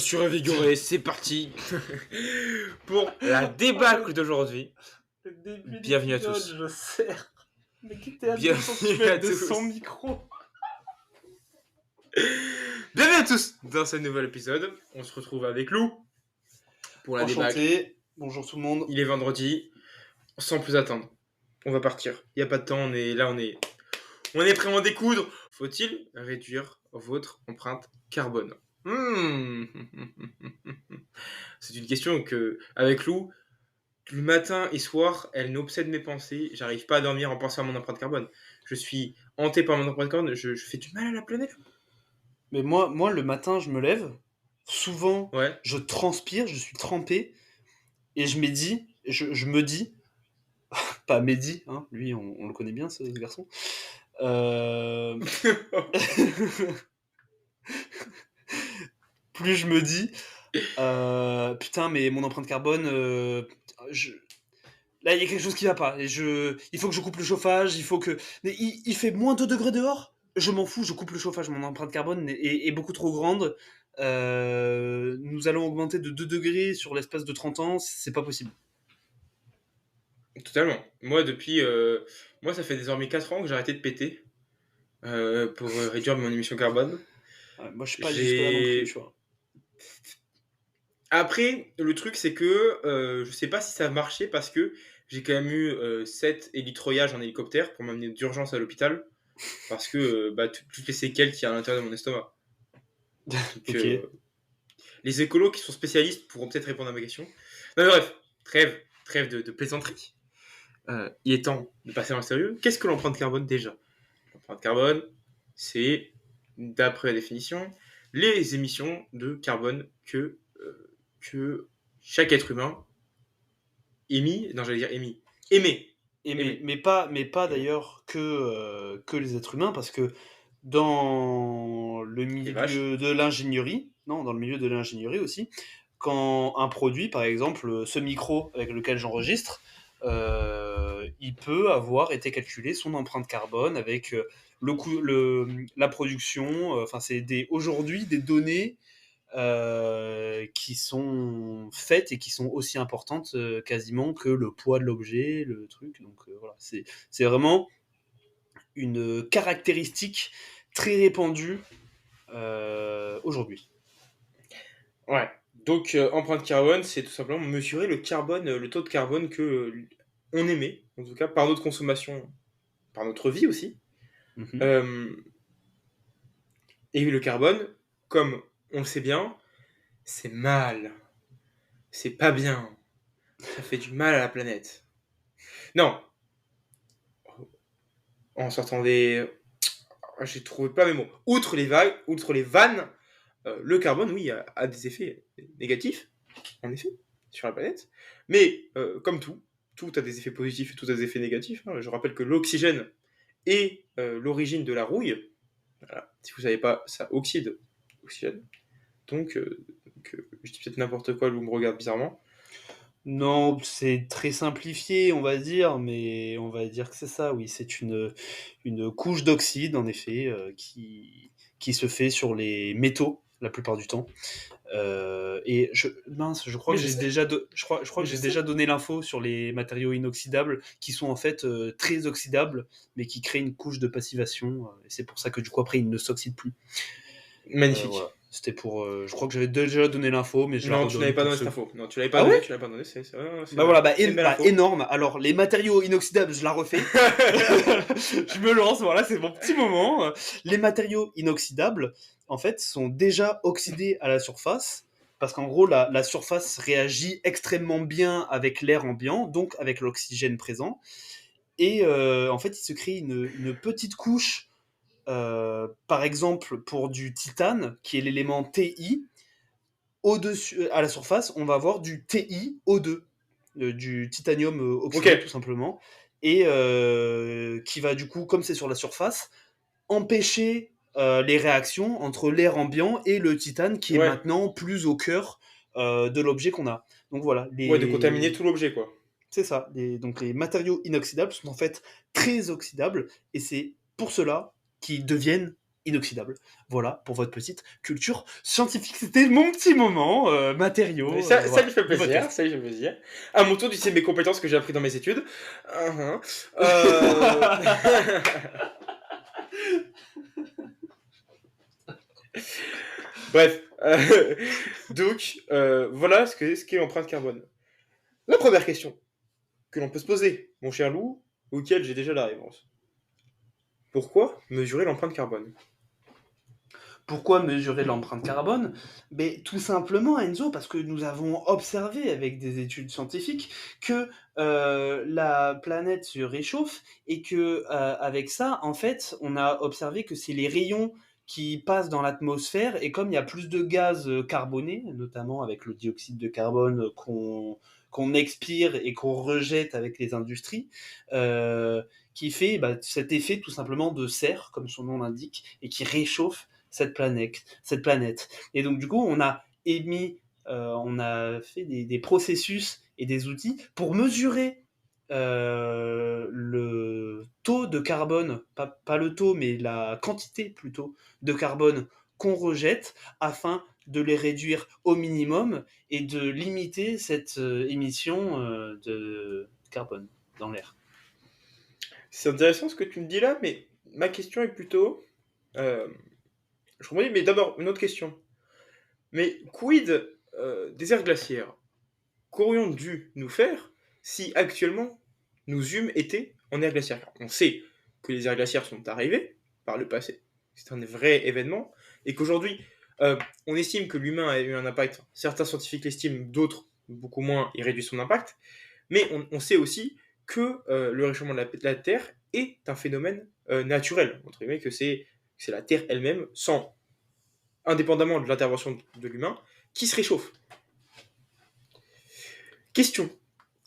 suis revigoré, c'est parti pour la débâcle d'aujourd'hui. Le début Bienvenue à d'épisode, tous. je serre. Mais qui était à 2 Bienvenue à cm de tous. son micro. Bienvenue à tous dans ce nouvel épisode. On se retrouve avec Lou pour la débâcle. Enchanté. Bonjour tout le monde. Il est vendredi, sans plus attendre. On va partir. Il n'y a pas de temps, on est prêt à en découdre. Faut-il réduire votre empreinte carbone? C'est une question que, avec Lou, le matin et soir, elle n'obsède mes pensées. J'arrive pas à dormir en pensant à mon empreinte carbone. Je suis hanté par mon empreinte carbone. Je fais du mal à la planète. Mais moi, le matin, je me lève. Souvent, Ouais. je transpire, je suis trempé. Et je me dis, pas Mehdi, hein, lui, on le connaît bien, ce garçon. Plus je me dis, putain, mais mon empreinte carbone, là, il y a quelque chose qui va pas. Il faut que je coupe le chauffage, mais il fait moins 2 degrés dehors. Je m'en fous, je coupe le chauffage. Mon empreinte carbone est beaucoup trop grande. Nous allons augmenter de 2 degrés sur l'espace de 30 ans. C'est pas possible. Totalement. Moi, ça fait désormais 4 ans que j'ai arrêté de péter pour réduire mon émission carbone. Ouais, moi, je suis pas allé jusque-là non plus, tu vois. Après, le truc, c'est que je sais pas si ça a marché parce que j'ai quand même eu 7 hélitroyages en hélicoptère pour m'amener d'urgence à l'hôpital parce que toutes les séquelles qu'il y a à l'intérieur de mon estomac. Donc, Ok. Les écolos qui sont spécialistes pourront peut-être répondre à ma question. Non, mais bref, trêve de plaisanterie. Il est temps de passer dans le sérieux. Qu'est-ce que l'empreinte carbone déjà? L'empreinte carbone, c'est, d'après la définition, les émissions de carbone que chaque être humain émet. Mais pas d'ailleurs que les êtres humains, parce que dans le Les vaches. milieu de l'ingénierie, non, dans le milieu de l'ingénierie aussi, quand un produit, par exemple ce micro avec lequel j'enregistre, il peut avoir été calculé son empreinte carbone avec la production. Enfin, aujourd'hui des données qui sont faites et qui sont aussi importantes quasiment que le poids de l'objet, le truc. Donc voilà, c'est vraiment une caractéristique très répandue aujourd'hui. Ouais. Donc, empreinte carbone, c'est tout simplement mesurer le taux de carbone que on émet, en tout cas par notre consommation, par notre vie aussi. Mm-hmm. Et le carbone, comme on le sait bien, c'est mal. C'est pas bien. Ça fait du mal à la planète. Non. En sortant des... J'ai trouvé pas mes mots. Outre les vannes, le carbone, oui, a des effets négatifs, en effet, sur la planète. Mais comme tout a des effets positifs et tout a des effets négatifs. Hein. Je rappelle que l'oxygène est l'origine de la rouille. Voilà. Si vous ne savez pas, ça oxyde l'oxygène. Donc, je dis peut-être n'importe quoi, vous me regardez bizarrement. Non, c'est très simplifié, on va dire, mais on va dire que c'est ça, oui. C'est une couche d'oxyde, en effet, qui se fait sur les métaux, la plupart du temps. Et je crois Mais que je j'ai sais. déjà donné l'info sur les matériaux inoxydables, qui sont en fait très oxydables, mais qui créent une couche de passivation. Et c'est pour ça que du coup, après, ils ne s'oxydent plus. Magnifique. Voilà. C'était pour. Je crois que j'avais déjà donné l'info, mais je la Non, tu redonne n'avais pas pour donné ceux. cette info. Non, tu l'avais pas Ah donné, ouais? tu l'avais pas donné. C'est Bah voilà, une belle info. énorme. Alors, les matériaux inoxydables, je la refais. Je me lance, voilà, c'est mon petit moment. Les matériaux inoxydables, en fait, sont déjà oxydés à la surface, parce qu'en gros, la surface réagit extrêmement bien avec l'air ambiant, donc avec l'oxygène présent. Et en fait, il se crée une petite couche, par exemple, pour du titane, qui est l'élément Ti. Au-dessus, à la surface, on va avoir du TiO2, du titanium oxydé, Ok. tout simplement, et qui va du coup, comme c'est sur la surface, empêcher les réactions entre l'air ambiant et le titane qui est Ouais. maintenant plus au cœur de l'objet qu'on a. Donc voilà, Ouais, de contaminer tout l'objet, quoi. c'est ça. Donc les matériaux inoxydables sont en fait très oxydables et c'est pour cela qu'ils deviennent inoxydable. Voilà, pour votre petite culture scientifique. C'était mon petit moment, matériaux. Mais ça voilà, lui fait du plaisir, podcast. ça lui fait plaisir. À mon tour d'utiliser mes compétences que j'ai appris dans mes études. Uh-huh. Euh, Bref, donc voilà ce qu'est l'empreinte carbone. La première question que l'on peut se poser, mon cher Lou, auquel j'ai déjà la réponse. Pourquoi mesurer l'empreinte carbone? Pourquoi mesurer l'empreinte carbone? Mais tout simplement, Enzo, parce que nous avons observé avec des études scientifiques que la planète se réchauffe et que avec ça, en fait, on a observé que c'est les rayons qui passent dans l'atmosphère et comme il y a plus de gaz carbonés, notamment avec le dioxyde de carbone qu'on expire et qu'on rejette avec les industries, qui fait cet effet tout simplement de serre, comme son nom l'indique, et qui réchauffe cette planète. Et donc du coup, on a fait des processus et des outils pour mesurer le taux de carbone, pas le taux, mais la quantité plutôt de carbone qu'on rejette afin de les réduire au minimum et de limiter cette émission de carbone dans l'air. C'est intéressant ce que tu me dis là, mais ma question est plutôt... je comprends, mais d'abord, une autre question. Mais quid des aires glaciaires? Qu'aurions dû nous faire si actuellement nous eûmes été en aire glaciaire? Car on sait que les aires glaciaires sont arrivées par le passé, c'est un vrai événement, et qu'aujourd'hui, on estime que l'humain a eu un impact, certains scientifiques l'estiment, d'autres beaucoup moins, il réduit son impact, mais on sait aussi que le réchauffement de la Terre est un phénomène naturel, entre guillemets, que c'est la Terre elle-même, sans, indépendamment de l'intervention de l'humain, qui se réchauffe. Question.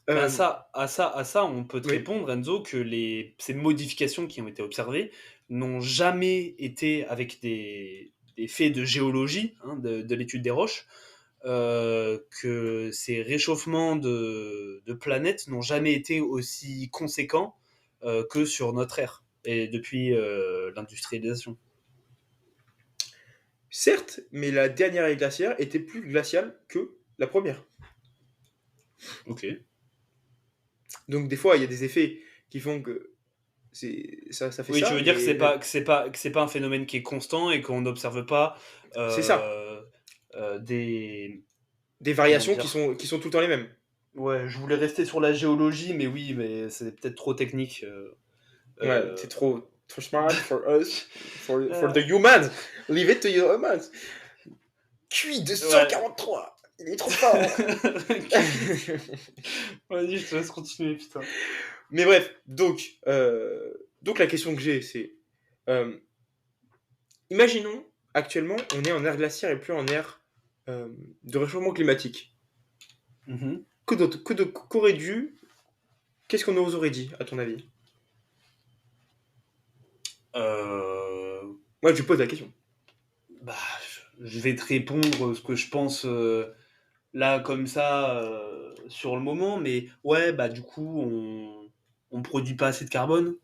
Mais Euh, à ça, on peut te oui. répondre, Enzo, que ces modifications qui ont été observées n'ont jamais été avec des faits de géologie, hein, de l'étude des roches, que ces réchauffements de planètes n'ont jamais été aussi conséquents que sur notre ère, et depuis l'industrialisation. Certes, mais la dernière ère glaciaire était plus glaciale que la première. Ok. Donc des fois, il y a des effets qui font que ça fait Oui, tu ça, veux dire que mais c'est pas un phénomène qui est constant et qu'on n'observe pas c'est ça. euh, des Des comment variations dire. qui sont tout le temps les mêmes. Ouais, je voulais rester sur la géologie, mais oui, mais c'est peut-être trop technique. Ouais, Euh, c'est trop smart for us, for the euh, humans. Leave it to the humans. QI de ouais. 143. Il est trop fort. Vas-y, je te laisse continuer, putain. Mais bref, donc la question que j'ai, c'est euh, imaginons actuellement, on est en ère glaciaire et plus en ère de réchauffement climatique. Mhm. Qu'aurait dû, qu'est-ce qu'on nous aurait dit, à ton avis? Euh, Moi, je pose la question. bah, je vais te répondre ce que je pense là, comme ça, sur le moment, mais ouais, bah, du coup, on produit pas assez de carbone,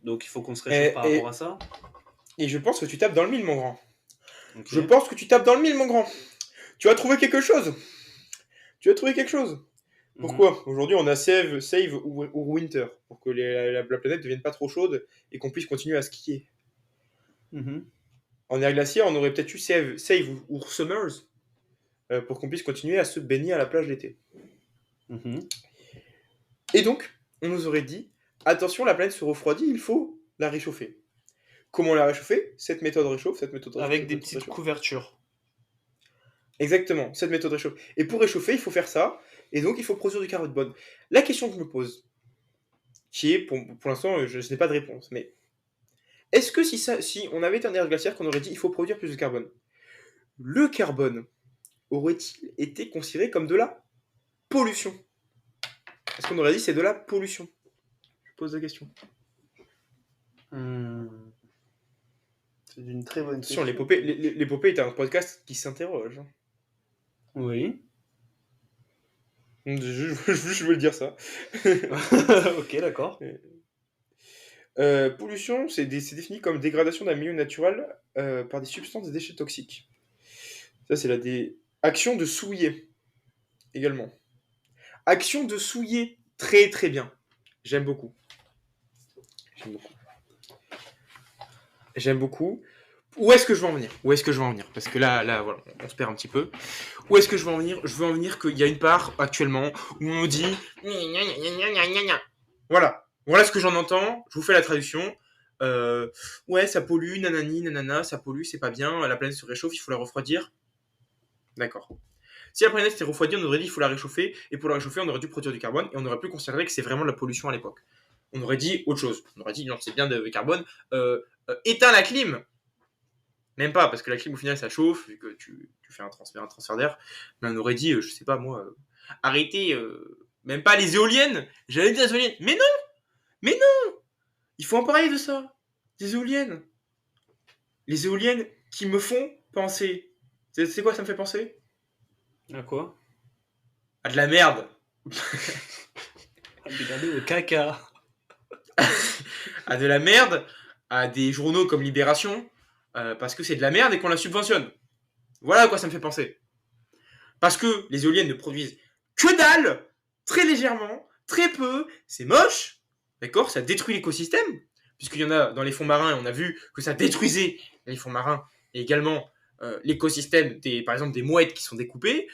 donc il faut qu'on se réchauffe Et, par rapport à et, ça. et je pense que tu tapes dans le mille, mon grand. Ok. Je pense que tu tapes dans le mille, mon grand. Tu as trouvé quelque chose. Tu as trouvé quelque chose. Mhm. Pourquoi? Aujourd'hui, on a save ou winter, pour que la planète ne devienne pas trop chaude et qu'on puisse continuer à skier. Mhm. En air glaciaire, on aurait peut-être eu save ou summers, pour qu'on puisse continuer à se baigner à la plage l'été. Mhm. Et donc, on nous aurait dit, attention, la planète se refroidit, il faut la réchauffer. Comment la réchauffer? Cette méthode réchauffe, cette méthode réchauffe, Avec cette des méthode petites réchauffe. couvertures. Exactement, cette méthode réchauffe. Et pour réchauffer, il faut faire ça, et donc il faut produire du carbone. La question que je me pose, qui est, pour l'instant, je n'ai pas de réponse, mais est-ce que si on avait été en ère glaciaire, qu'on aurait dit il faut produire plus de carbone, le carbone aurait-il été considéré comme de la pollution? Est-ce qu'on aurait dit c'est de la pollution? Je pose la question. Hmm. C'est une très bonne Attention, question. l'épopée est un podcast qui s'interroge. Oui. Je veux le dire ça. Ok, d'accord. Pollution, c'est défini comme dégradation d'un milieu naturel par des substances et déchets toxiques. Ça, c'est action de souiller également. Action de souiller, très très bien. J'aime beaucoup. J'aime beaucoup. J'aime beaucoup. Où est-ce que je veux en venir? Où est-ce que je veux en venir? Parce que là, voilà, on se perd un petit peu. Où est-ce que je veux en venir? Je veux en venir qu'il y a une part actuellement où on nous dit voilà. Voilà ce que j'en entends. Je vous fais la traduction. Ouais, ça pollue, nanani, nanana, ça pollue, c'est pas bien. La planète se réchauffe, il faut la refroidir. D'accord. Si la planète s'est refroidie, on aurait dit qu'il faut la réchauffer, et pour la réchauffer, on aurait dû produire du carbone, et on aurait pu considérer que c'est vraiment de la pollution à l'époque. On aurait dit autre chose. On aurait dit non, c'est bien de carbone. Éteins la clim. Même pas, parce que la clim au final ça chauffe, vu que tu fais un transfert d'air. Mais on aurait dit, je sais pas moi, arrêtez, même pas les éoliennes. J'allais dire les éoliennes. Mais non, il faut en parler de ça. Des éoliennes. Les éoliennes qui me font penser. C'est quoi ça me fait penser? À quoi? À de la merde. Regardez au caca. À de la merde, à des journaux comme Libération, parce que c'est de la merde et qu'on la subventionne. Voilà à quoi ça me fait penser. Parce que les éoliennes ne produisent que dalle, très légèrement, très peu, c'est moche, d'accord? Ça détruit l'écosystème, puisqu'il y en a dans les fonds marins, et on a vu que ça détruisait les fonds marins, et également l'écosystème, par exemple des mouettes qui sont découpées.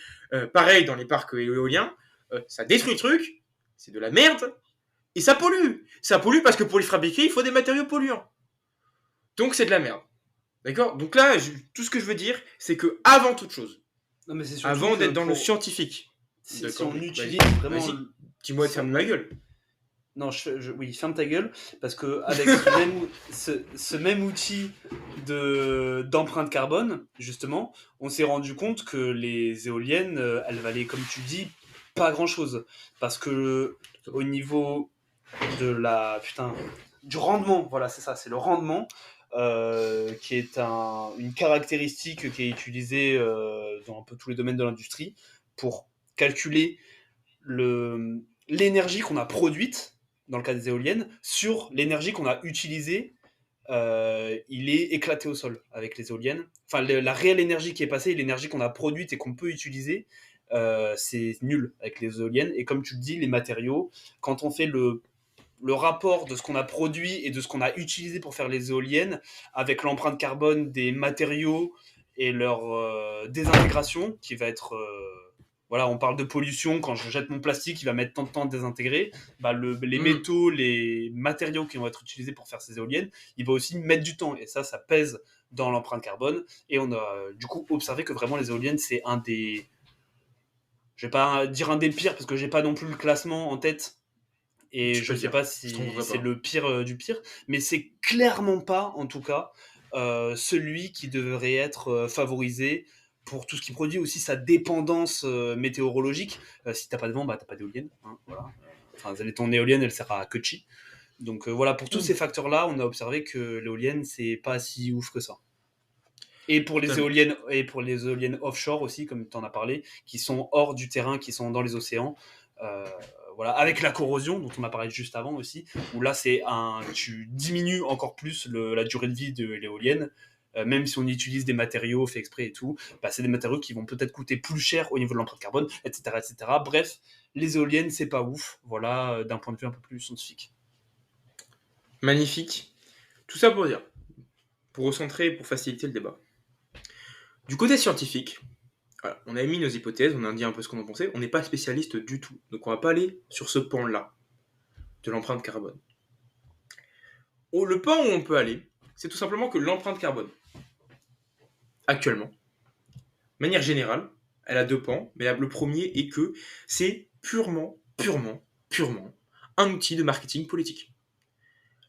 Pareil dans les parcs éoliens, ça détruit le truc, c'est de la merde, et ça pollue. Ça pollue parce que pour les fabriquer, il faut des matériaux polluants. Donc c'est de la merde. D'accord? Donc là, tout ce que je veux dire, c'est que avant toute chose, Non, mais c'est avant d'être dans le scientifique, si on utilise vraiment. Vas-y, dis-moi de fermer ma gueule. Non, oui, ferme ta gueule, parce que avec ce même outil d'empreinte carbone, justement, on s'est rendu compte que les éoliennes, elles valaient, comme tu dis, pas grand-chose. Parce que au niveau de du rendement, voilà, c'est ça, c'est le rendement, qui est une caractéristique qui est utilisée dans un peu tous les domaines de l'industrie pour calculer l'énergie qu'on a produite dans le cas des éoliennes sur l'énergie qu'on a utilisée. Il est éclaté au sol avec les éoliennes. Enfin, la réelle énergie qui est passée, l'énergie qu'on a produite et qu'on peut utiliser, c'est nul avec les éoliennes. Et comme tu le dis, les matériaux, quand on fait le rapport de ce qu'on a produit et de ce qu'on a utilisé pour faire les éoliennes, avec l'empreinte carbone des matériaux et leur désintégration, qui va être... voilà, on parle de pollution, quand je jette mon plastique, il va mettre tant de temps à désintegrer. Bah, les métaux, les matériaux qui vont être utilisés pour faire ces éoliennes, il va aussi mettre du temps. Et ça pèse dans l'empreinte carbone. Et on a du coup observé que vraiment les éoliennes, c'est un des... Je vais pas dire un des pires, parce que j'ai pas non plus le classement en tête. Et je ne sais pas si c'est le pire du pire, mais c'est clairement pas, en tout cas, celui qui devrait être favorisé pour tout ce qui produit aussi sa dépendance météorologique. Si t'as pas de vent, bah t'as pas d'éolienne. Hein, voilà. Enfin, ton éolienne, elle sert à que de chi. Donc voilà, pour tous ces facteurs-là, on a observé que l'éolienne, c'est pas si ouf que ça. Et pour les éoliennes offshore aussi, comme tu en as parlé, qui sont hors du terrain, qui sont dans les océans. Voilà, avec la corrosion dont on a parlé juste avant aussi, où là tu diminues encore plus la durée de vie de l'éolienne, même si on utilise des matériaux faits exprès et tout, bah, c'est des matériaux qui vont peut-être coûter plus cher au niveau de l'empreinte carbone, etc., etc. Bref, les éoliennes, c'est pas ouf, voilà, d'un point de vue un peu plus scientifique. Magnifique. Tout ça pour dire, pour recentrer et pour faciliter le débat. Du côté scientifique, voilà, on a émis nos hypothèses, on a dit un peu ce qu'on en pensait, on n'est pas spécialiste du tout, donc on va pas aller sur ce pan-là de l'empreinte carbone. Le pan où on peut aller, c'est tout simplement que l'empreinte carbone, actuellement, de manière générale, elle a deux pans, mais le premier est que c'est purement un outil de marketing politique.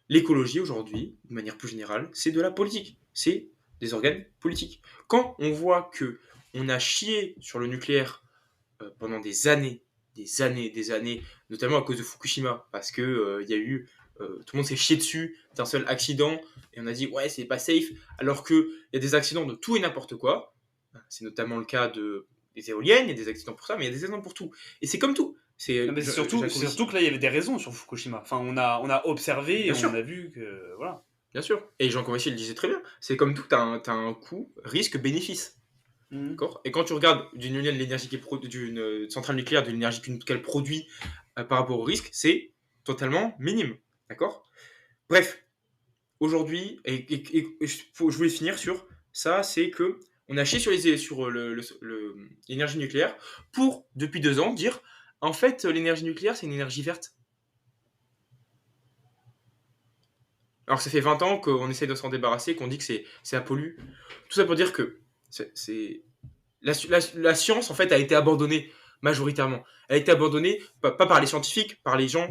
L'écologie aujourd'hui, de manière plus générale, c'est de la politique, c'est des organes politiques. Quand on voit que on a chié sur le nucléaire pendant des années, notamment à cause de Fukushima, parce que y a eu tout le monde s'est chié dessus d'un seul accident et on a dit ouais c'est pas safe, alors que il y a des accidents de tout et n'importe quoi. C'est notamment le cas des éoliennes, il y a des accidents pour ça, mais il y a des accidents pour tout. Et c'est comme tout. C'est Non, mais c'est surtout que là, il y avait des raisons sur Fukushima. Enfin, on a observé et Bien sûr. on a vu que. Voilà. Bien sûr. Et Jean Courvessier le disait très bien. C'est comme tout, t'as un coût, risque, bénéfice. Mhm. D'accord. Et quand tu regardes d'une éolienne l'énergie d'une centrale nucléaire, de l'énergie qu'elle produit par rapport au risque, c'est totalement minime. D'accord. Bref, aujourd'hui, je voulais finir sur ça, c'est que on a chié sur l'énergie nucléaire pour, depuis 2 ans, dire en fait, l'énergie nucléaire, c'est une énergie verte. Alors que ça fait 20 ans qu'on essaie de s'en débarrasser, qu'on dit que ça pollue. Tout ça pour dire que la science, en fait, a été abandonnée majoritairement. Elle a été abandonnée pas par les scientifiques, par les gens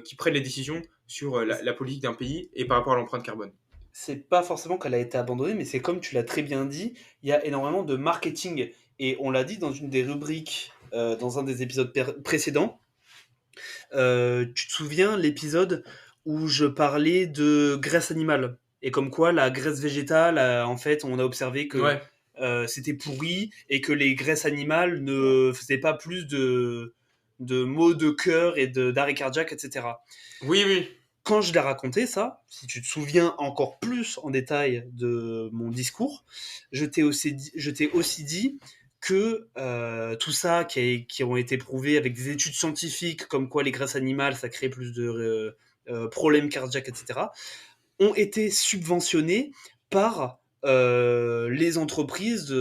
qui prennent les décisions sur la politique d'un pays et par rapport à l'empreinte carbone. C'est pas forcément qu'elle a été abandonnée, mais c'est comme tu l'as très bien dit, il y a énormément de marketing. Et on l'a dit dans une des rubriques, dans un des épisodes précédents. Tu te souviens l'épisode où je parlais de graisse animale et comme quoi la graisse végétale, en fait, on a observé que Ouais. c'était pourri et que les graisses animales ne faisaient pas plus de maux de cœur et d'arrêt cardiaque, etc. Oui, oui. Quand je l'ai raconté ça, si tu te souviens encore plus en détail de mon discours, je t'ai aussi dit que tout ça qui ont été prouvés avec des études scientifiques, comme quoi les graisses animales, ça crée plus de problèmes cardiaques, etc., ont été subventionnés par les entreprises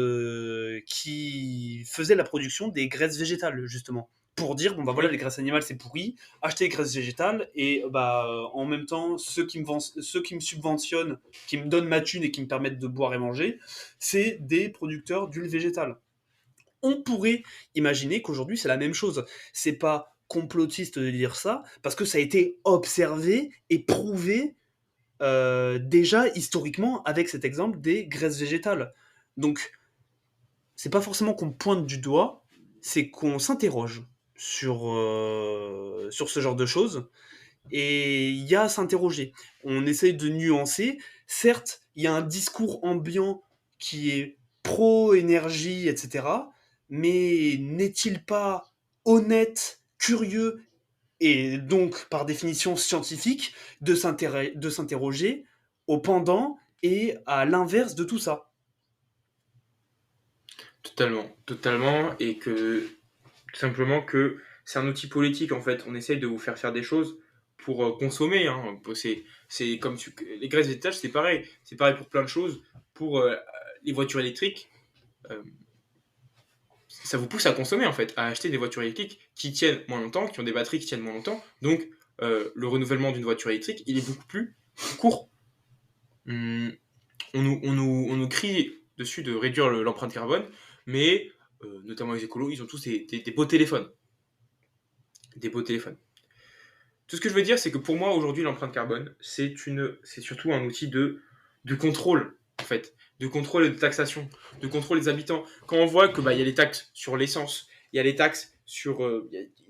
qui faisaient la production des graisses végétales, justement. Pour dire, bon bah voilà, Oui. les graisses animales c'est pourri, achetez les graisses végétales, et bah en même temps, ceux qui me subventionnent, qui me donnent ma thune et qui me permettent de boire et manger, c'est des producteurs d'huile végétale. On pourrait imaginer qu'aujourd'hui c'est la même chose. C'est pas complotiste de dire ça, parce que ça a été observé et prouvé déjà historiquement avec cet exemple des graisses végétales. Donc, c'est pas forcément qu'on pointe du doigt, c'est qu'on s'interroge sur ce genre de choses. Et il y a à s'interroger. On essaye de nuancer. Certes, il y a un discours ambiant qui est pro-énergie, etc. Mais n'est-il pas honnête, curieux et donc par définition scientifique de s'interroger au pendant et à l'inverse de tout ça? Totalement. Totalement. Et que, tout simplement, que c'est un outil politique, en fait. On essaye de vous faire des choses pour consommer. Hein. C'est comme les graisses végétales, c'est pareil. C'est pareil pour plein de choses. Pour les voitures électriques, euh, ça vous pousse à consommer en fait, à acheter des voitures électriques qui tiennent moins longtemps, qui ont des batteries qui tiennent moins longtemps. Donc le renouvellement d'une voiture électrique, il est beaucoup plus court. Hum, on nous crie dessus de réduire l'empreinte carbone, mais notamment les écolos, ils ont tous des beaux téléphones. Des beaux téléphones. Tout ce que je veux dire, c'est que pour moi, aujourd'hui, l'empreinte carbone, c'est surtout un outil de contrôle, en fait, de contrôle et de taxation, de contrôle des habitants. Quand on voit que bah, y a les taxes sur l'essence, il y a les taxes sur...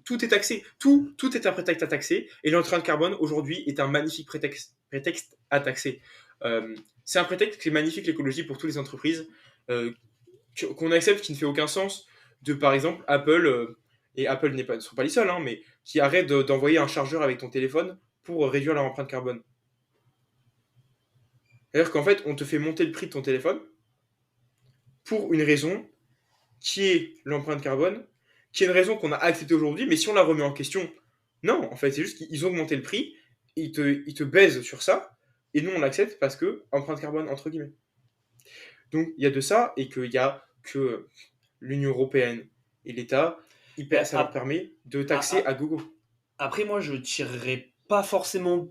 tout est taxé, tout est un prétexte à taxer, et l'empreinte carbone, aujourd'hui, est un magnifique prétexte à taxer. C'est un prétexte qui est magnifique, l'écologie, pour toutes les entreprises, euh, qu'on accepte, qui ne fait aucun sens, de, par exemple, Apple... et Apple ne sont pas les seuls, hein, mais qui arrêtent d'envoyer un chargeur avec ton téléphone pour réduire leur empreinte carbone. C'est-à-dire qu'en fait, on te fait monter le prix de ton téléphone pour une raison qui est l'empreinte carbone, qui est une raison qu'on a acceptée aujourd'hui, mais si on la remet en question, non, en fait, c'est juste qu'ils ont augmenté le prix, ils te baisent sur ça, et nous on l'accepte parce que empreinte carbone, entre guillemets. Donc il y a de ça, et qu'il y a que l'Union Européenne et l'État, Mais ça leur permet de taxer à gogo. après, moi, je tirerais pas forcément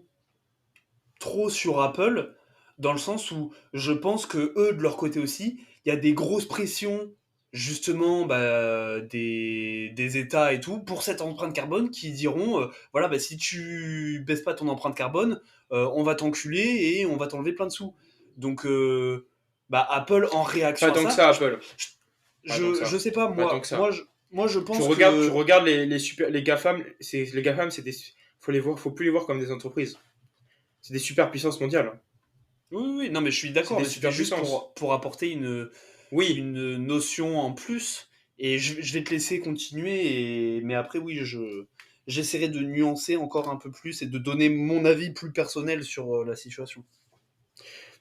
trop sur Apple, dans le sens où je pense que eux, de leur côté aussi, il y a des grosses pressions, justement, bah, des États et tout, pour cette empreinte carbone, qui diront, voilà, bah, si tu baisses pas ton empreinte carbone, on va t'enculer et on va t'enlever plein de sous. Donc, bah, Apple, en Pas réaction à tant que ça, ça, Apple. Pas tant que je ça. sais pas, Pas tant que ça. moi, je Tu pense regardes, tu que... regardes les GAFAM, les GAFAM, faut plus les voir comme des entreprises. C'est des superpuissances mondiales. Oui, oui, oui, non, mais je suis C'est d'accord, des mais c'était juste superpuissances. pour apporter Oui, une notion en plus. Et je vais te laisser continuer, mais après, oui, j'essaierai de nuancer encore un peu plus et de donner mon avis plus personnel sur la situation.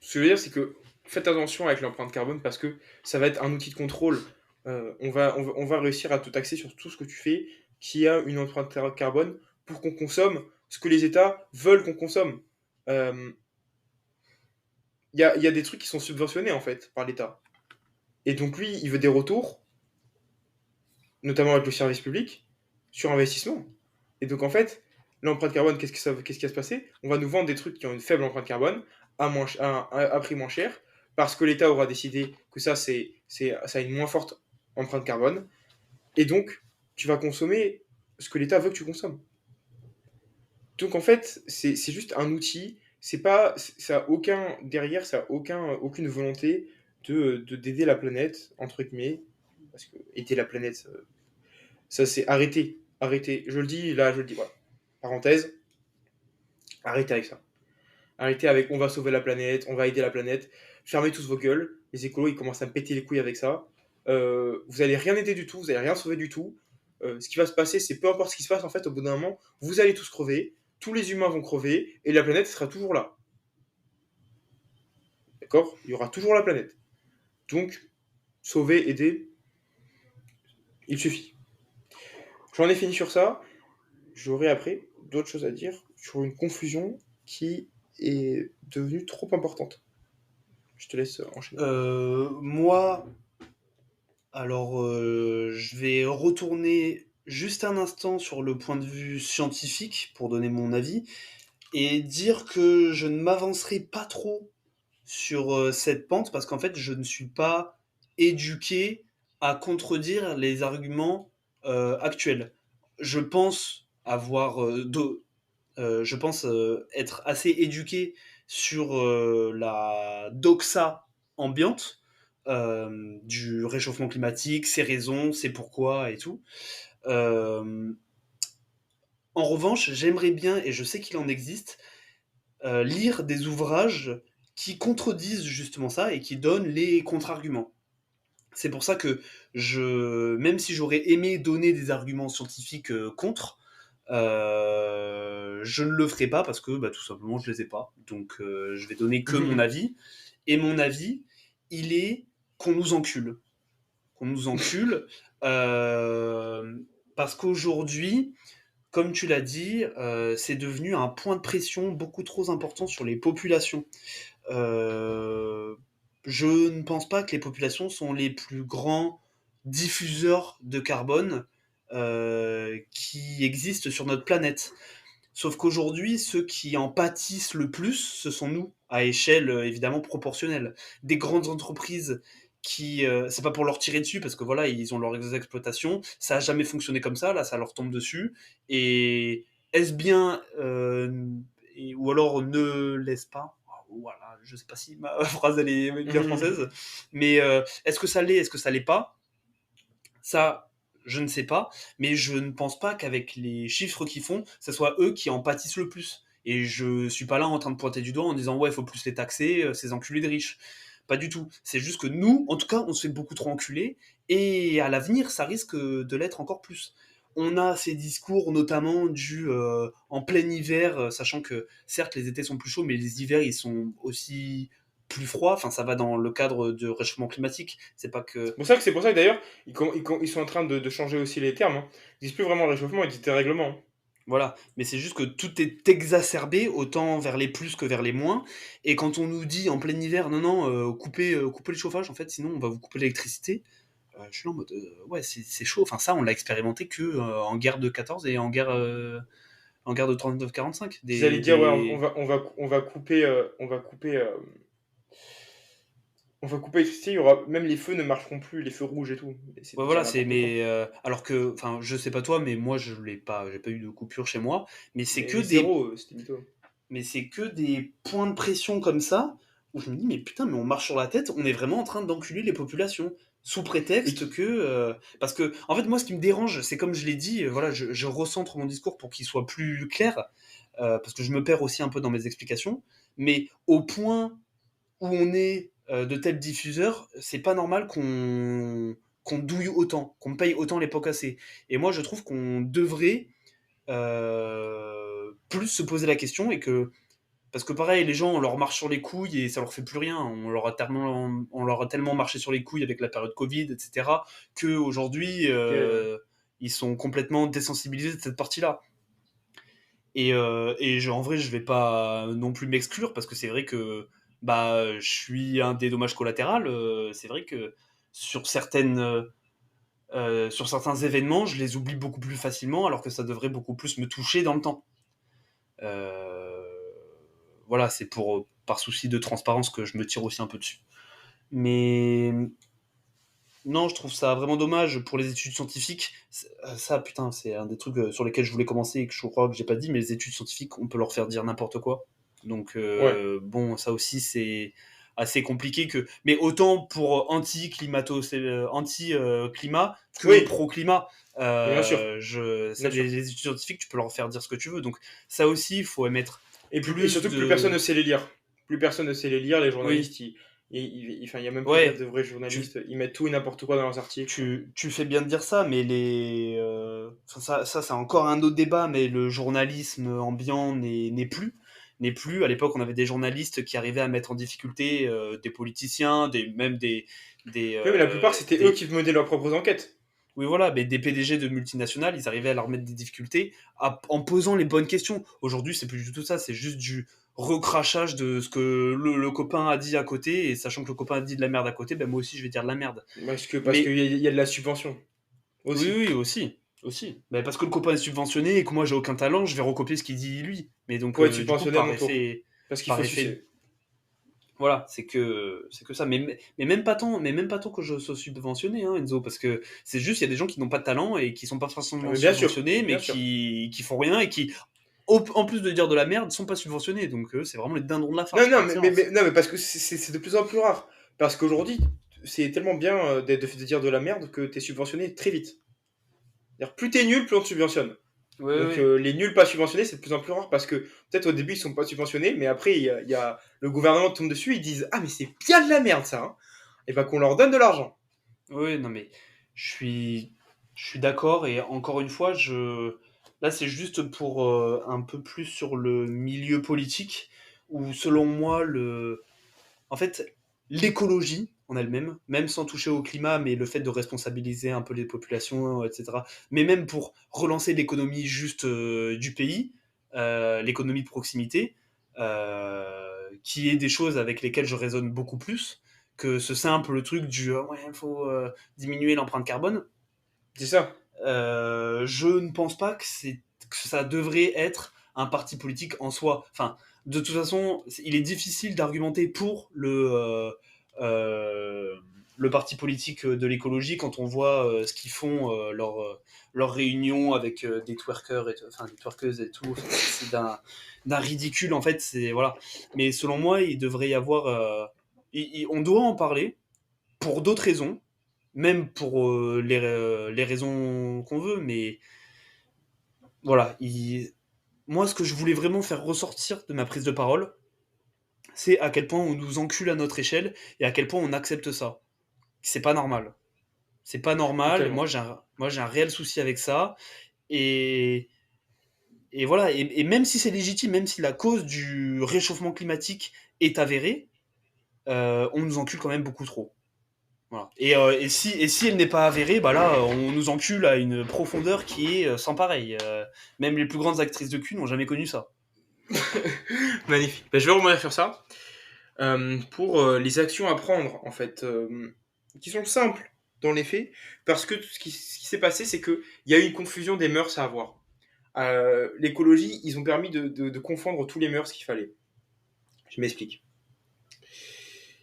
Ce que je veux dire, c'est que faites attention avec l'empreinte carbone parce que ça va être un outil de contrôle. On va réussir à te taxer sur tout ce que tu fais qui a une empreinte carbone pour qu'on consomme ce que les États veulent qu'on consomme. Il y a des trucs qui sont subventionnés en fait par l'État. Et donc lui, il veut des retours, notamment avec le service public, sur investissement. Et donc en fait, l'empreinte carbone, qu'est-ce qui va se passer? On va nous vendre des trucs qui ont une faible empreinte carbone à prix moins cher, parce que l'État aura décidé que ça a une moins forte empreinte carbone. Et donc, tu vas consommer ce que l'État veut que tu consommes. Donc en fait, c'est juste un outil. C'est pas, ça a aucun derrière, ça a aucune volonté d'aider la planète entre guillemets, parce que aider la planète, ça c'est arrêter, arrêter. Je le dis là, je le dis voilà. Parenthèse, arrêtez avec ça. Arrêtez avec on va sauver la planète, on va aider la planète. Fermez tous vos gueules. Les écolos ils commencent à me péter les couilles avec ça. Vous allez rien aider du tout, vous allez rien sauver du tout. Ce qui va se passer, c'est peu importe ce qui se passe en fait, au bout d'un moment, vous allez tous crever. Tous les humains vont crever et la planète sera toujours là. D'accord? Il y aura toujours la planète. Donc, sauver, aider, il suffit. J'en ai fini sur ça. J'aurai après d'autres choses à dire sur une confusion qui est devenue trop importante. Je te laisse enchaîner. Moi, alors, je vais retourner juste un instant sur le point de vue scientifique pour donner mon avis et dire que je ne m'avancerai pas trop sur cette pente parce qu'en fait, je ne suis pas éduqué à contredire les arguments actuels. Je pense avoir je pense être assez éduqué sur la doxa ambiante du réchauffement climatique, ses raisons, ses pourquoi et tout. Euh, En revanche, j'aimerais bien, et je sais qu'il en existe, lire des ouvrages qui contredisent justement ça et qui donnent les contre-arguments. C'est pour ça que même si j'aurais aimé donner des arguments scientifiques contre, je ne le ferai pas parce que bah, tout simplement je les ai pas. Donc je vais donner que mon avis. Et mon avis, il est qu'on nous encule. Qu'on nous encule euh, parce qu'aujourd'hui, comme tu l'as dit, c'est devenu un point de pression beaucoup trop important sur les populations. Euh, je ne pense pas que les populations sont les plus grands diffuseurs de carbone qui existent sur notre planète. Sauf qu'aujourd'hui, ceux qui en pâtissent le plus, ce sont nous, à échelle évidemment proportionnelle. Des grandes entreprises qui, c'est pas pour leur tirer dessus, parce que voilà, ils ont leurs exploitations, ça a jamais fonctionné comme ça, là, ça leur tombe dessus. Et est-ce bien, ou alors ne laisse pas, voilà, je sais pas si ma phrase elle est bien française, mais est-ce que ça l'est, est-ce que ça l'est pas? Ça, je ne sais pas, mais je ne pense pas qu'avec les chiffres qu'ils font, ce soit eux qui en pâtissent le plus. Et je suis pas là en train de pointer du doigt en disant ouais, il faut plus les taxer, ces enculés de riches. Pas du tout. C'est juste que nous, en tout cas, on se fait beaucoup trop enculer, et à l'avenir, ça risque de l'être encore plus. On a ces discours notamment en plein hiver, sachant que certes les étés sont plus chauds, mais les hivers ils sont aussi plus froids. Enfin, ça va dans le cadre de réchauffement climatique. C'est pas que C'est pour ça que d'ailleurs, ils sont en train de changer aussi les termes. Hein. Ils disent plus vraiment réchauffement, ils disent dérèglement. Hein. voilà, mais c'est juste que tout est exacerbé, autant vers les plus que vers les moins. Et quand on nous dit en plein hiver, non, non, coupez le chauffage, en fait, sinon on va vous couper l'électricité, je suis là en mode, ouais, c'est chaud. Enfin, ça, on l'a expérimenté que en guerre de 14 et en guerre de 39-45. Ils allaient dire, ouais, on va couper, on va couper l'électricité, il y aura, même les feux ne marcheront plus, les feux rouges et tout. Et c'est Ouais, déjà voilà, n'importe quoi. mais alors que, enfin, je sais pas toi, mais moi, j'ai pas eu de coupure chez moi, mais Mais zéro, c'était mytho. c'est que des points de pression comme ça, où je me dis, mais putain, mais on marche sur la tête, on est vraiment en train d'enculer les populations, sous Et prétexte qui- que... parce que, en fait, moi, ce qui me dérange, c'est comme je l'ai dit, voilà, je recentre mon discours pour qu'il soit plus clair, parce que je me perds aussi un peu dans mes explications, mais au point où on est de tels diffuseurs, c'est pas normal qu'on douille autant, qu'on paye autant les pots cassés. Et moi, je trouve qu'on devrait plus se poser la question et que parce que pareil, les gens, on leur marche sur les couilles et ça leur fait plus rien. On leur a tellement marché sur les couilles avec la période Covid, etc., qu'aujourd'hui, ils sont complètement désensibilisés de cette partie-là. En vrai, je vais pas non plus m'exclure parce que c'est vrai que je suis un des dommages collatéraux. C'est vrai que sur sur certains événements, je les oublie beaucoup plus facilement alors que ça devrait beaucoup plus me toucher dans le temps. Euh, voilà, c'est par souci de transparence que je me tire aussi un peu dessus. Mais non, je trouve ça vraiment dommage pour les études scientifiques. Ça, putain, c'est un des trucs sur lesquels je voulais commencer et que je crois que j'ai pas dit, mais les études scientifiques, on peut leur faire dire n'importe quoi. Donc, Ouais. bon, ça aussi, c'est assez compliqué que. Mais autant pour anti-climat que Oui, pro-climat. bien sûr, bien sûr. Les études scientifiques, tu peux leur faire dire ce que tu veux. Donc, ça aussi, il faut émettre Et plus surtout que plus personne ne de. sait les lire. Plus personne ne sait les lire, les Oui, journalistes, enfin, il y a même plus ouais, de vrais tu, journalistes, ils mettent tout et n'importe quoi dans leurs articles. tu fais bien de dire ça, mais ça c'est encore un autre débat, mais le journalisme ambiant n'est plus. À l'époque, on avait des journalistes qui arrivaient à mettre en difficulté des politiciens, même Oui, mais la plupart, c'était eux qui menaient leurs propres enquêtes. oui, voilà, mais des PDG de multinationales, ils arrivaient à leur mettre des difficultés en posant les bonnes questions. Aujourd'hui, c'est plus du tout ça, c'est juste du recrachage de ce que le copain a dit à côté, et sachant que le copain a dit de la merde à côté, ben moi aussi je vais dire de la merde. Parce qu'il Mais y a de la subvention oui, aussi. oui, aussi. Aussi. Mais parce que le copain est subventionné et que moi j'ai aucun talent, je vais recopier ce qu'il dit lui. Mais donc, Pour être du coup, subventionné à mon tour. Parce qu'il par faut effet, sucer. voilà, c'est que ça. Mais même pas tant que je sois subventionné, hein, Enzo, parce que c'est juste, il y a des gens qui n'ont pas de talent et qui sont pas Ah, forcément mais bien sûr, subventionnés, mais bien sûr. qui font rien et qui, en plus de dire de la merde, sont pas subventionnés. Donc, c'est vraiment les dindons de la Non, farce non, par excellence. non, mais parce que c'est de plus en plus rare. Parce qu'aujourd'hui, c'est tellement bien de dire de la merde que t'es subventionné très vite. C'est-à-dire, plus t'es nul, plus on te subventionne. Oui, Donc oui. les nuls pas subventionnés, c'est de plus en plus rare parce que peut-être au début ils sont pas subventionnés, mais après il y a le gouvernement tombe dessus, ils disent ah mais c'est bien de la merde ça, hein. Et ben qu'on leur donne de l'argent. Oui, non, mais je suis, je suis d'accord. Et encore une fois, là, c'est juste pour un peu plus sur le milieu politique, où selon moi, en fait, l'écologie en elle-même, même sans toucher au climat, mais le fait de responsabiliser un peu les populations, etc., mais même pour relancer l'économie juste du pays, l'économie de proximité, qui est des choses avec lesquelles je raisonne beaucoup plus que ce simple truc du ouais, il faut diminuer l'empreinte carbone. C'est ça. Je ne pense pas que ça devrait être un parti politique en soi. Enfin, de toute façon, il est difficile d'argumenter pour le parti politique de l'écologie quand on voit ce qu'ils font, leurs réunions avec des twerkers enfin des twerkeuses et tout. Enfin, c'est d'un ridicule en fait. C'est voilà. Mais selon moi, il devrait y avoir. On doit en parler pour d'autres raisons, même pour les raisons qu'on veut, mais voilà. Moi, ce que je voulais vraiment faire ressortir de ma prise de parole, c'est à quel point on nous encule à notre échelle et à quel point on accepte ça. C'est pas normal. C'est pas normal. Totalement. Moi, j'ai un réel souci avec ça. Et, et voilà. Et même si c'est légitime, même si la cause du réchauffement climatique est avérée, on nous encule quand même beaucoup trop. Voilà. Et si elle n'est pas avérée, bah là, on nous encule à une profondeur qui est sans pareil. Même les plus grandes actrices de cul n'ont jamais connu ça. Magnifique. Ben, je vais rebondir sur ça. Pour les actions à prendre, en fait, qui sont simples dans les faits, parce que ce qui s'est passé, c'est qu'il y a eu une confusion des mœurs à avoir. L'écologie, ils ont permis de confondre tous les mœurs qu'il fallait. Je m'explique.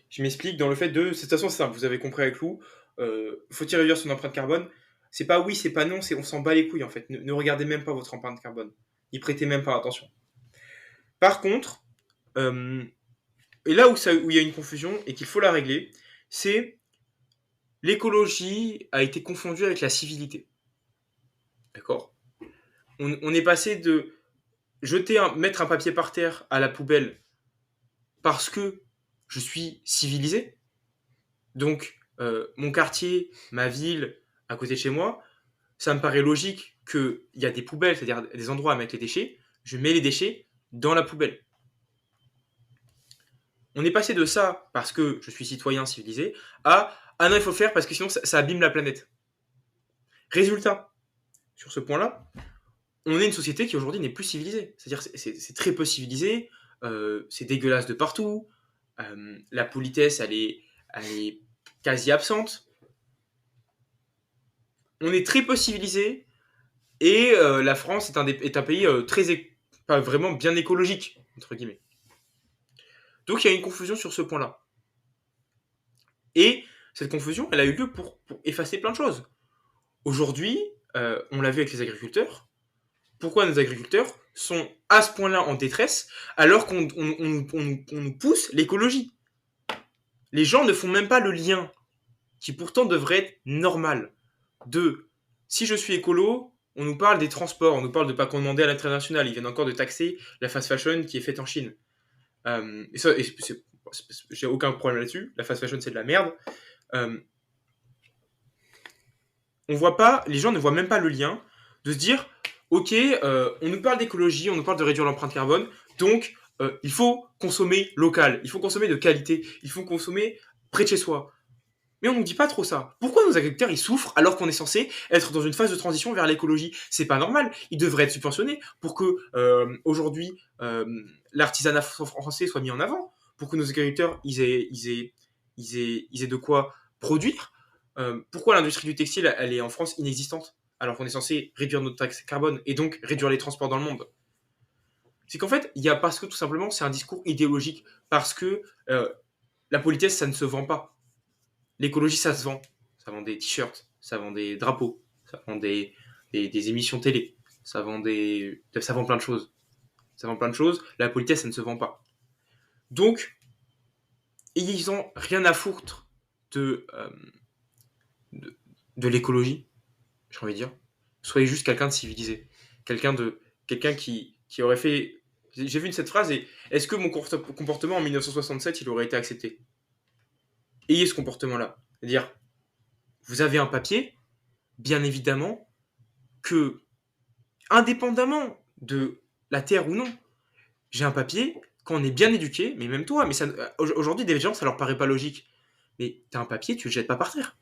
Je m'explique dans le fait de cette façon, c'est simple, vous avez compris avec Lou, faut-il réduire son empreinte carbone? C'est pas oui, c'est pas non, c'est on s'en bat les couilles en fait. Ne regardez même pas votre empreinte carbone. N'y prêtez même pas attention. Par contre, euh, et là où il y a une confusion et qu'il faut la régler, c'est l'écologie a été confondue avec la civilité. D'accord. On est passé de mettre un papier par terre à la poubelle parce que je suis civilisé. Donc, mon quartier, ma ville, à côté de chez moi, ça me paraît logique qu'il y a des poubelles, c'est-à-dire des endroits à mettre les déchets, je mets les déchets dans la poubelle. On est passé de ça parce que je suis citoyen civilisé à ah non, il faut le faire parce que sinon ça abîme la planète. Résultat, sur ce point-là, on est une société qui aujourd'hui n'est plus civilisée. C'est-à-dire c'est très peu civilisé, c'est dégueulasse de partout, la politesse elle est quasi absente. On est très peu civilisé et la France est un pays pas vraiment bien écologique, entre guillemets. Donc il y a une confusion sur ce point-là. Et cette confusion, elle a eu lieu pour effacer plein de choses. Aujourd'hui, on l'a vu avec les agriculteurs, pourquoi nos agriculteurs sont à ce point-là en détresse alors qu'on nous pousse l'écologie. Les gens ne font même pas le lien qui pourtant devrait être normal. De si je suis écolo, on nous parle des transports, on nous parle de ne pas commander à l'international, ils viennent encore de taxer la fast fashion qui est faite en Chine. Et ça, j'ai aucun problème là-dessus, la fast fashion c'est de la merde. On voit pas, les gens ne voient même pas le lien de se dire ok, on nous parle d'écologie, on nous parle de réduire l'empreinte carbone, donc il faut consommer local, il faut consommer de qualité, il faut consommer près de chez soi. Mais on nous dit pas trop ça. Pourquoi nos agriculteurs ils souffrent alors qu'on est censé être dans une phase de transition vers l'écologie? C'est pas normal. Ils devraient être subventionnés pour que aujourd'hui l'artisanat français soit mis en avant, pour que nos agriculteurs ils aient de quoi produire. Pourquoi l'industrie du textile elle est en France inexistante alors qu'on est censé réduire notre taxe carbone et donc réduire les transports dans le monde? C'est qu'en fait, il y a parce que tout simplement c'est un discours idéologique, parce que la politesse ça ne se vend pas. L'écologie, ça se vend. Ça vend des t-shirts, ça vend des drapeaux, ça vend des émissions télé, ça vend plein de choses. Ça vend plein de choses. La politesse, ça ne se vend pas. Donc, ils ont rien à foutre de, de l'écologie, j'ai envie de dire. Soyez juste quelqu'un de civilisé. Quelqu'un qui aurait fait. J'ai vu cette phrase et est-ce que mon comportement en 1967 il aurait été accepté? Ayez ce comportement-là. C'est-à-dire, vous avez un papier, bien évidemment, que, indépendamment de la terre ou non, j'ai un papier, quand on est bien éduqué, mais même toi, mais ça, aujourd'hui, des gens, ça leur paraît pas logique. Mais t'as un papier, tu le jettes pas par terre.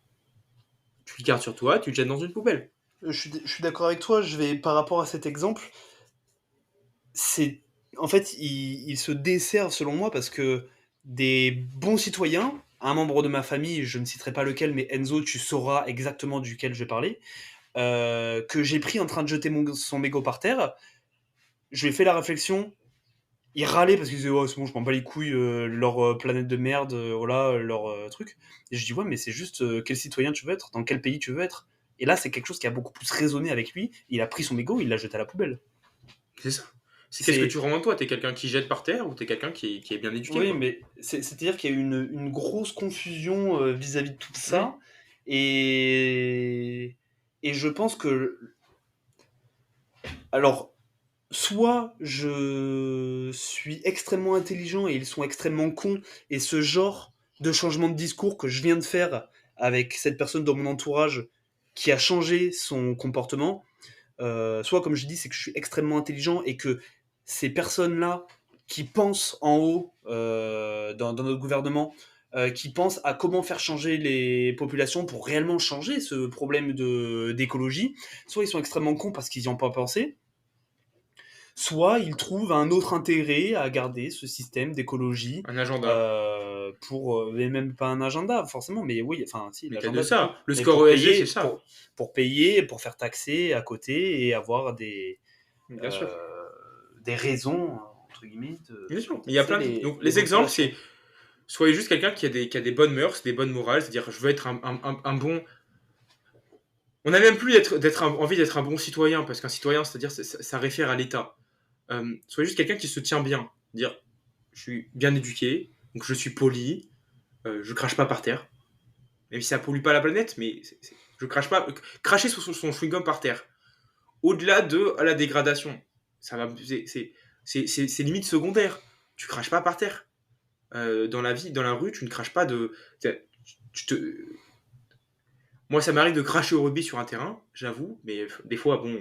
Tu le gardes sur toi, tu le jettes dans une poubelle. Je suis d'accord avec toi, par rapport à cet exemple, c'est en fait il se desservent selon moi parce que des bons citoyens, un membre de ma famille, je ne citerai pas lequel, mais Enzo, tu sauras exactement duquel je vais parler, que j'ai pris en train de jeter son mégot par terre, je lui ai fait la réflexion, il râlait parce qu'il disait oh, c'est bon, je m'en bats les couilles, leur planète de merde, voilà, leur truc. Et je dis ouais, mais c'est juste quel citoyen tu veux être, dans quel pays tu veux être. Et là, c'est quelque chose qui a beaucoup plus résonné avec lui. Il a pris son mégot, il l'a jeté à la poubelle. C'est ça. C'est qu'est-ce que tu rends en toi? T'es quelqu'un qui jette par terre ou t'es quelqu'un qui est bien éduqué? Oui, Quoi. mais c'est-à-dire qu'il y a eu une grosse confusion vis-à-vis de tout ça. Et, et je pense que. Alors, soit je suis extrêmement intelligent et ils sont extrêmement cons, et ce genre de changement de discours que je viens de faire avec cette personne dans mon entourage qui a changé son comportement, soit comme je dis, c'est que je suis extrêmement intelligent et que ces personnes-là qui pensent en haut dans notre gouvernement, qui pensent à comment faire changer les populations pour réellement changer ce problème d'écologie, soit ils sont extrêmement cons parce qu'ils n'y ont pas pensé, soit ils trouvent un autre intérêt à garder ce système d'écologie Un agenda. mais même pas un agenda forcément, mais oui, enfin si, Mais t'as l'agenda de c'est cool, ça. Le mais score ESG, c'est ça. pour payer, pour faire taxer à côté et avoir Bien sûr. des raisons entre guillemets Bien de sûr. Il y a taxer plein de... Donc, les les exemples, populations. c'est soyez juste quelqu'un qui a des bonnes mœurs, des bonnes morales, c'est-à-dire je veux être un bon. On n'a même plus envie d'être un bon citoyen, parce qu'un citoyen, c'est-à-dire ça réfère à l'État. Soyez juste quelqu'un qui se tient bien. Dire je suis bien éduqué, donc je suis poli, je crache pas par terre. Même si ça pollue pas la planète, mais je crache pas. Cracher sur son chewing-gum par terre. Au-delà de la dégradation, ça va, c'est limite secondaire. Tu craches pas par terre. Dans la vie, dans la rue, tu ne craches pas de. Tu te, Moi, ça m'arrive de cracher au rugby sur un terrain, j'avoue, mais des fois, bon,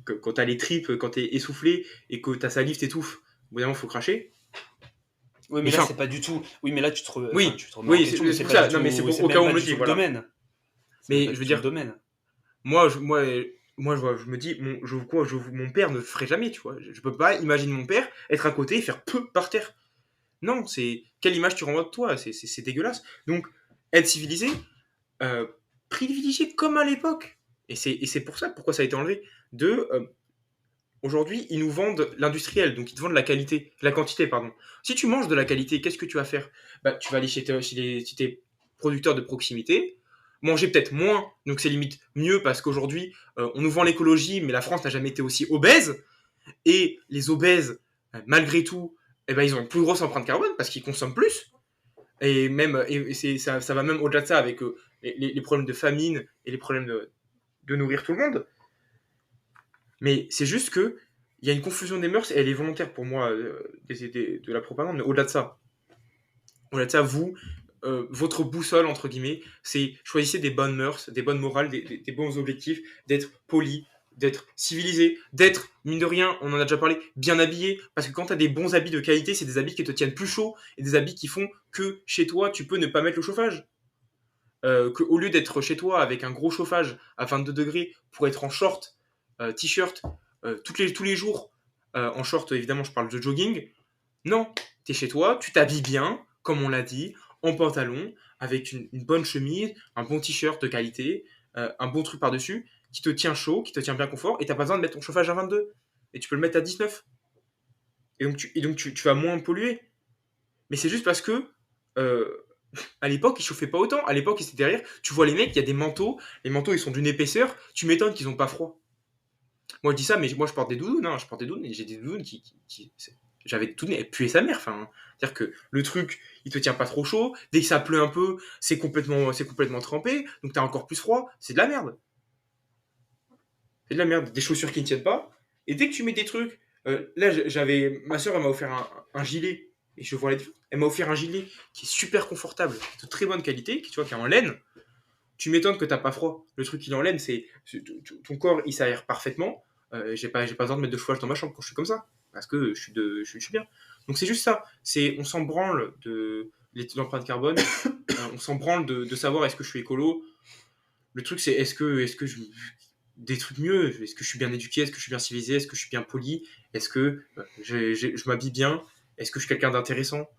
quand t'as les tripes, quand t'es essoufflé et que ta salive t'étouffe, au bout d'un moment, faut cracher. Oui, Mais mais là, enfin, c'est pas du tout. Oui, mais là, enfin, oui, tu te remets en oui, question, mais c'est c'est pour pas du ça. Non, mais c'est tout. pour C'est au cas même où on pas me le du dit, tout le voilà. domaine. C'est même Mais pas je du veux tout le dire, domaine. je me dis, mon père ne le ferait jamais, tu vois. Je peux pas imaginer mon père être à côté et faire peu par terre. Non, c'est quelle image tu renvoies de toi, c'est dégueulasse. Donc, être civilisé, euh, privilégié comme à l'époque. Et c'est pour ça pourquoi ça a été enlevé. Aujourd'hui, ils nous vendent l'industriel, donc ils te vendent la qualité, la quantité, pardon. Si tu manges de la qualité, qu'est-ce que tu vas faire? Bah, tu vas aller chez tes producteurs de proximité, manger peut-être moins, donc c'est limite mieux parce qu'aujourd'hui, on nous vend l'écologie, mais la France n'a jamais été aussi obèse. Et les obèses, malgré tout, eh ben, ils ont une plus grosse empreinte carbone parce qu'ils consomment plus. Et même, ça va même au-delà de ça avec les problèmes de famine et les problèmes de nourrir tout le monde. Mais c'est juste que il y a une confusion des mœurs et elle est volontaire pour moi de la propagande. Mais au-delà de ça, vous, votre boussole entre guillemets, c'est choisissez des bonnes mœurs, des bonnes morales, des bons objectifs, d'être poli, d'être civilisé, d'être mine de rien, on en a déjà parlé, bien habillé. Parce que quand tu as des bons habits de qualité, c'est des habits qui te tiennent plus chaud et des habits qui font que chez toi tu peux ne pas mettre le chauffage. Qu'au lieu d'être chez toi avec un gros chauffage à 22 degrés pour être en short, t-shirt, tous les jours, en short évidemment je parle de jogging, non, t'es chez toi, tu t'habilles bien, comme on l'a dit, en pantalon, avec une bonne chemise, un bon t-shirt de qualité, un bon truc par-dessus, qui te tient chaud, qui te tient bien confort, et t'as pas besoin de mettre ton chauffage à 22. Et tu peux le mettre à 19. Et donc tu vas moins polluer. Mais c'est juste parce que euh, à l'époque, ils chauffaient pas autant. À l'époque, ils étaient derrière. Tu vois les mecs, il y a des manteaux. Les manteaux, ils sont d'une épaisseur. Tu m'étonnes qu'ils ont pas froid. Moi, je dis ça, mais moi, je porte des doudounes. Je porte des doudounes et j'ai des doudounes j'avais des doudounes, elles puaient sa mère. Enfin, c'est-à-dire que le truc, il te tient pas trop chaud. Dès que ça pleut un peu, c'est complètement trempé. Donc, t'as encore plus froid. C'est de la merde. C'est de la merde. Des chaussures qui ne tiennent pas. Et dès que tu mets des trucs. Là, ma soeur, elle m'a offert un gilet. Et je vois la différence. Elle m'a offert un gilet qui est super confortable, de très bonne qualité, qui est en laine. Tu m'étonnes que t'as pas froid. Le truc il est en laine, ton corps il s'aère parfaitement. J'ai pas besoin de mettre de chauffage dans ma chambre quand je suis comme ça, parce que je suis bien. Donc c'est juste ça. On s'en branle de l'empreinte carbone. On s'en branle de savoir est-ce que je suis écolo. Le truc c'est est-ce que je des trucs mieux. Est-ce que je suis bien éduqué? Est-ce que je suis bien civilisé? Est-ce que je suis bien poli? Est-ce que je m'habille bien? Est-ce que je suis quelqu'un d'intéressant?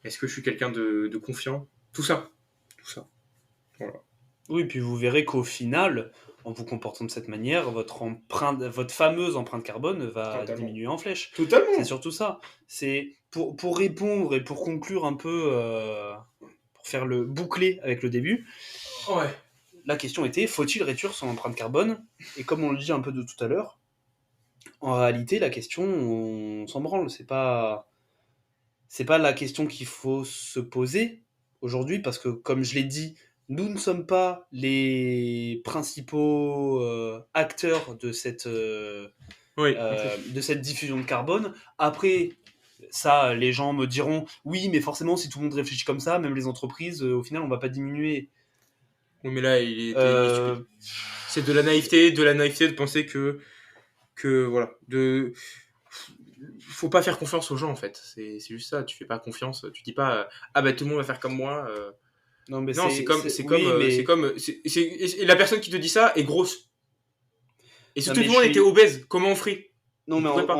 Est-ce que je suis quelqu'un de confiant? Tout ça. Tout ça. Voilà. Oui, puis vous verrez qu'au final, en vous comportant de cette manière, votre fameuse empreinte carbone va Totalement. diminuer en flèche. C'est Totalement. surtout ça. C'est pour répondre et pour conclure un peu, pour faire le boucler avec le début, Ouais. la question était, faut-il réduire son empreinte carbone? Et comme on le dit un peu de tout à l'heure, en réalité, la question, on s'en branle. C'est pas la question qu'il faut se poser aujourd'hui, parce que, comme je l'ai dit, nous ne sommes pas les principaux acteurs Oui, de cette diffusion de carbone. Après, ça, les gens me diront, oui, mais forcément, si tout le monde réfléchit comme ça, même les entreprises, au final, on va pas diminuer. oui, mais là, il est stupide. Euh, C'est de la naïveté de penser que voilà, faut pas faire confiance aux gens en fait. C'est juste ça. Tu fais pas confiance. Tu dis pas, ah bah tout le monde va faire comme moi. non, mais Non, oui, mais et la personne qui te dit ça est grosse. Et si non, tout mais le je monde était suis. obèse, comment on ferait? Non, On mais pourrait pas.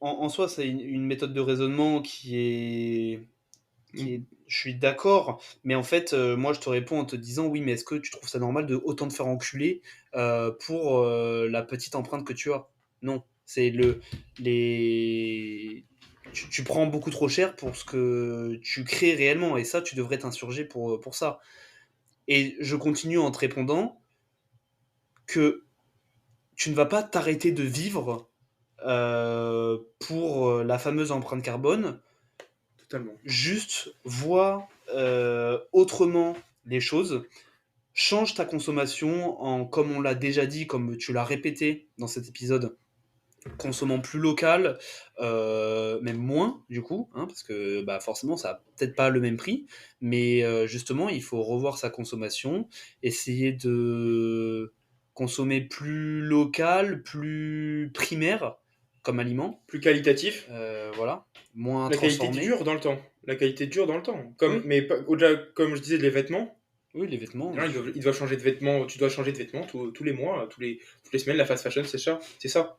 en soi, c'est une méthode de raisonnement je suis d'accord, mais en fait, moi, je te réponds en te disant, oui, mais est-ce que tu trouves ça normal de autant te faire enculer pour la petite empreinte que tu as? Non, c'est les, tu prends beaucoup trop cher pour ce que tu crées réellement, et ça, tu devrais t'insurger pour ça. Et je continue en te répondant que tu ne vas pas t'arrêter de vivre pour la fameuse empreinte carbone. Totalement. Juste vois autrement les choses, change ta consommation comme on l'a déjà dit, comme tu l'as répété dans cet épisode, consommant plus local, même moins du coup, hein, parce que bah, forcément ça a peut-être pas le même prix, mais justement il faut revoir sa consommation, essayer de consommer plus local, plus primaire comme aliment, Plus qualitatif. voilà, moins La qualité transformé. dure dans le temps. La qualité dure dans le temps. Comme, Oui, mais au-delà, comme je disais, les vêtements. oui, les vêtements. Hein, ils doivent changer de vêtements. Tu dois changer de vêtements tous les mois, toutes les semaines. La fast fashion, c'est ça. C'est ça.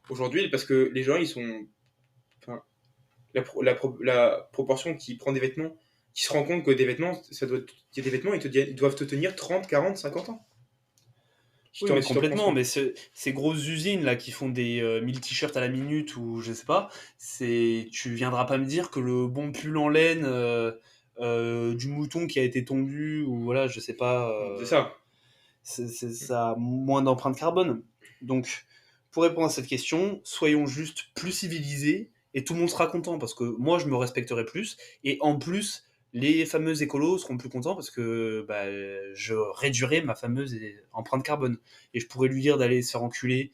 Aujourd'hui, parce que les gens, ils sont. Enfin, la proportion qui prend des vêtements, qui se rend compte que des vêtements, il y a des vêtements, ils doivent te tenir 30, 40, 50 ans. Oui, mais Si t'en prends complètement. soin. Mais ces grosses usines là qui font des 1000 t-shirts à la minute ou je sais pas, tu viendras pas me dire que le bon pull en laine du mouton qui a été tondu ou voilà, je sais pas, C'est ça. ça a moins d'empreinte carbone. Donc, pour répondre à cette question, soyons juste plus civilisés et tout le monde sera content parce que moi je me respecterai plus et en plus les fameux écolos seront plus contents parce que bah, je réduirai ma fameuse empreinte carbone et je pourrais lui dire d'aller se faire enculer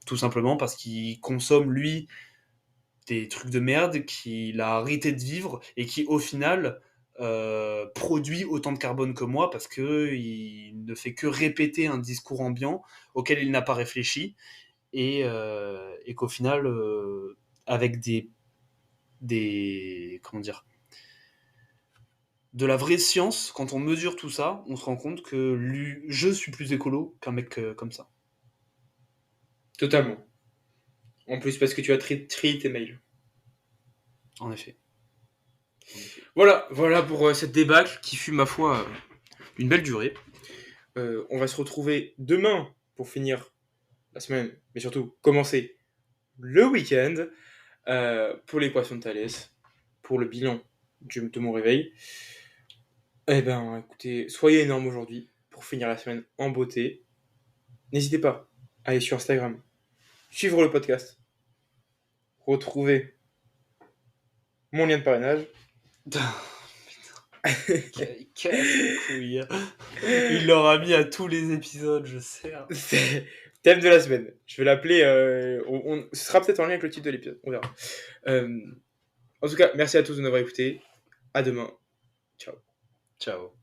tout simplement parce qu'il consomme lui des trucs de merde, qu'il a arrêté de vivre et qui au final produit autant de carbone que moi parce que il ne fait que répéter un discours ambiant auquel il n'a pas réfléchi et qu'au final avec des comment dire de la vraie science, quand on mesure tout ça, on se rend compte que je suis plus écolo qu'un mec comme ça. Totalement. En plus, parce que tu as trié tes mails. En effet. En effet. Voilà pour cette débâcle qui fut, ma foi, une belle durée. On va se retrouver demain pour finir la semaine, mais surtout commencer le week-end pour l'équation de Thalès, pour le bilan de mon réveil. Eh ben, écoutez, soyez énormes aujourd'hui pour finir la semaine en beauté. N'hésitez pas à aller sur Instagram, suivre le podcast, retrouver mon lien de parrainage. Casse les couilles. Il l'aura mis à tous les épisodes, je sais. C'est thème de la semaine. Je vais l'appeler. Ce sera peut-être en lien avec le titre de l'épisode. On verra. En tout cas, merci à tous de nous avoir écoutés. À demain. Ciao. Ciao.